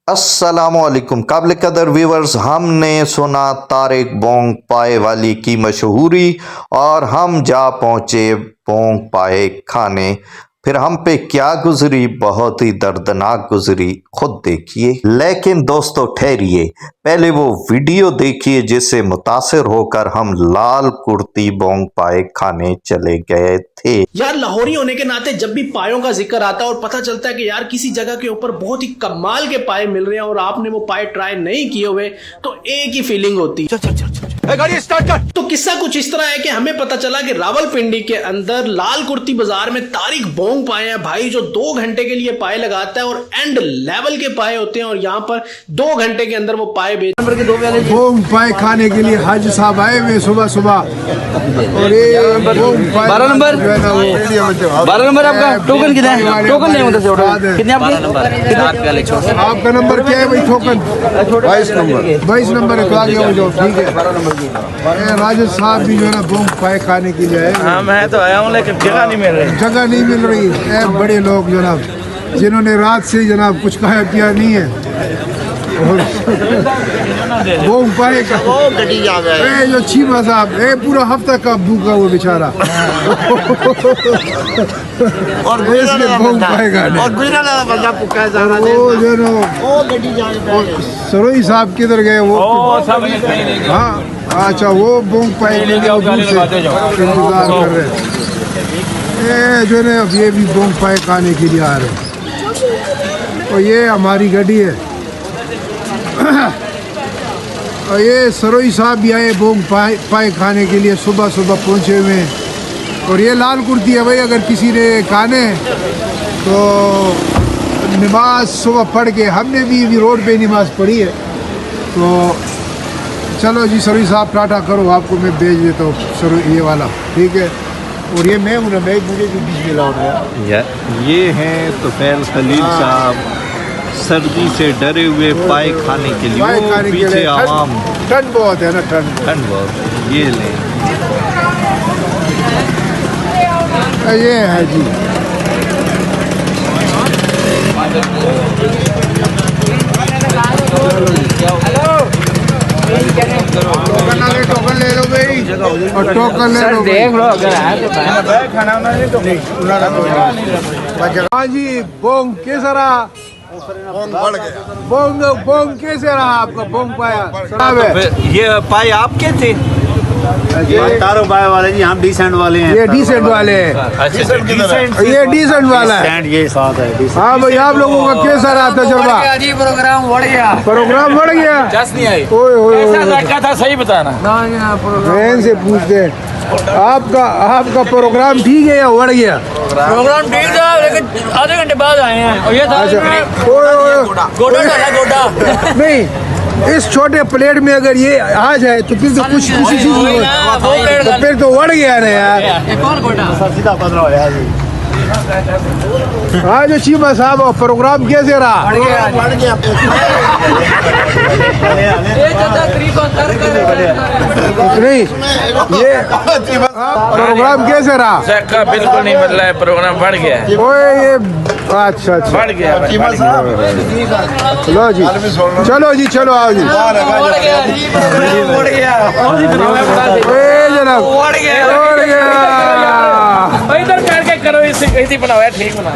अस्सलामुअलैकुम काबिल कदर व्यूवर्स, हमने सुना तारिक बोंग पाए वाली की मशहूरी और हम जा पहुँचे बोंग पाए खाने। फिर हम पे क्या गुजरी, बहुत ही दर्दनाक गुजरी, खुद देखिए। लेकिन दोस्तों ठहरिए, पहले वो वीडियो देखिए जिससे मुतासिर होकर हम लाल कुर्ती बोंग पाए खाने चले गए थे। यार लाहौरी होने के नाते जब भी पायों का जिक्र आता है और पता चलता है कि यार किसी जगह के ऊपर बहुत ही कमाल के पाए मिल रहे हैं और आपने वो पाए ट्राई नहीं किए हुए, तो एक ही फीलिंग होती है। गाड़ी स्टार्ट कर। तो किस्सा कुछ इस तरह है कि हमें पता चला कि रावलपिंडी के अंदर लाल कुर्ती बाजार में तारिक बोंग पाए हैं भाई, जो 2 घंटे के लिए पाए लगाता है और एंड लेवल के पाए होते हैं और यहाँ पर 2 घंटे के अंदर वो पाए बोंग पाए खाने के लिए हाजी साहब आए हुए सुबह सुबह। और ये 12 नंबर आपका टोकन कितना है? टोकन नहीं होता कितने आपके? आपका नंबर क्या है भाई? टोकन 22 नंबर है तो आगे हो जाओ, ठीक है। राजेश साहब भी जो है ना बोंग पाए खाने के लिए हाँ, मैं तो आया हूँ लेकिन जगह नहीं मिल रही। जगह नहीं मिल रही। बड़े लोग जनाब जिन्होंने रात से जनाब कुछ खाया पिया नहीं है बोंग पाए का जो चीमा साहब पूरा हफ्ता का भूखा वो बेचारा और बोंग पाएगा सरोई साहब किधर गए वो? हाँ अच्छा, वो बोंग पाए के लिए इंतजार कर रहे हैं जो है। अब ये भी बोंग पाए खाने के लिए आ रहे हैं और ये हमारी गाड़ी है। और ये सरोई साहब भी आए बोंग पाए खाने के लिए, सुबह सुबह पहुँचे हुए हैं। और ये लाल कुर्ती है भाई, अगर किसी ने खाने तो नमाज सुबह पढ़ के, हमने भी रोड पे नमाज पढ़ी है। तो चलो जी सरोई साहब टाटा करो, आपको मैं भेज देता हूँ सरोई ये वाला, ठीक है। और ये मैं हूँ ना, मैं मुझे भी बीच में लाओ यार। ये हैं तुफैल खलील साहब, सर्दी से डरे हुए पाए खाने के लिए। वो पीछे आवाम, ठंड बहुत है ना, ठंड बहुत। ये लें, ये है जी। टोकन ले लो भाई, और टोकन ले लो, देख लो अगर हाँ जी। बोंग कैसा रहा? बोंग कैसे रहा आपका? बोंग पाया ये पाए आपके थे? तारो पाए वाले जी, हम डिसेंट वाले हैं। ये डिसेंट वाले हैं, ये डिसेंट वाला है। ये साथ है। हाँ भाई, आप लोगों का कैसा रहा तजुर्बा? प्रोग्राम बढ़ गया, प्रोग्राम बढ़ गया। जस नहीं आई। ओए लगा था, सही बताना। बहन से पूछते हैं आपका प्रोग्राम ठीक है या बढ़ गया? प्रोग्राम ठीक था लेकिन आधे घंटे बाद आए हैं और ये था गोटा नहीं, इस छोटे प्लेट में अगर ये आ जाए तो फिर तो कुछ किसी चीज तो फिर तो बढ़ गया ना यार। हाँ जो चीमा साहब, प्रोग्राम कैसे रहा? नहीं, ये प्रोग्राम कैसे रहा? बिल्कुल नहीं बदला है, प्रोग्राम बढ़ गया है। ओए ये अच्छा बढ़ गया। लो जी, चलो जी, चलो आओ जी। जनाब बढ़ गया, इधर बैठ के करो, इसी बनाया ठीक बना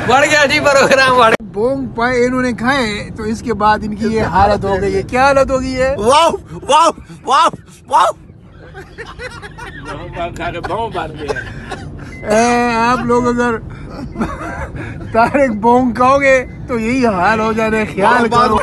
बढ़ गया जी प्रोग्राम। बोंग पाए इन्होंने खाए तो इसके बाद इनकी ये हालत हो गई है। क्या हालत हो गई है? वाह वाह वाह वाह। आप लोग अगर तारिक बोंग खाओगे तो यही हाल हो जाने, ख्याल करो।